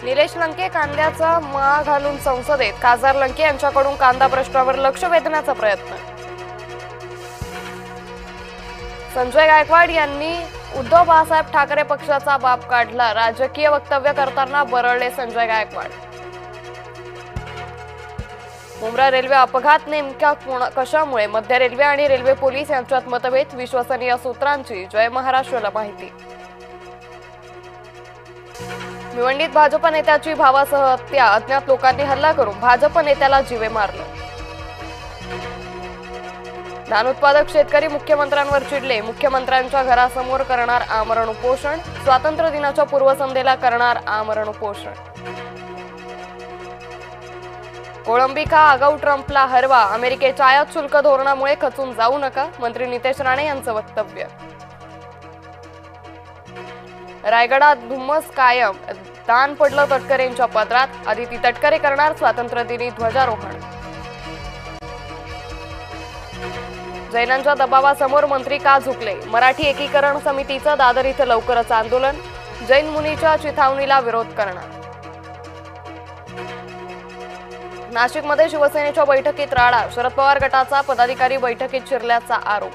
निलेश लंके कांद्याचा माळ घालून संसदेत, खासदार लंके यांच्याकडून कांदा प्रश्नावर लक्ष वेधण्याचा प्रयत्न। संजय गायकवाड यांनी उद्धव बाळासाहेब ठाकरे पक्षाचा बाप काढला, राजकीय वक्तव्य करताना बरळले संजय गायकवाड। मुंब्रा रेल्वे अपघात नेमका कशामुळे, मध्य रेल्वे आणि रेल्वे पोलीस यांच्यात मतभेद, विश्वसनीय सूत्रांची जय महाराष्ट्राला माहिती। भिवंडीत भाजप नेत्याची भावासह हत्या, अज्ञात लोकांनी हल्ला करून भाजप नेत्याला जीवे मारले। धान उत्पादक शेतकरी मुख्यमंत्र्यांवर चिडले, मुख्यमंत्र्यांच्या घरासमोर करणार आमरण उपोषण, स्वातंत्र्य दिनाच्या पूर्वसंध्येला करणार आमरण उपोषण। कोळंबिका आगाऊ ट्रम्पला हरवा, अमेरिकेच्या आयात शुल्क धोरणामुळे खचून जाऊ नका, मंत्री नितेश राणे यांचं वक्तव्य। रायगडात धुम्मस कायम, दान पडलं तटकरेंच्या पदरात, आदिती तटकरे करणार स्वातंत्र्य दिनी ध्वजारोहण। जैनांच्या दबावासमोर मंत्री का झुकले, मराठी एकीकरण समितीचं दादर इथं लवकरच आंदोलन, जैन मुनीच्या चिथावणीला विरोध करणार। नाशिकमध्ये शिवसेनेच्या बैठकीत राडा, शरद पवार गटाचा पदाधिकारी बैठकीत शिरल्याचा आरोप।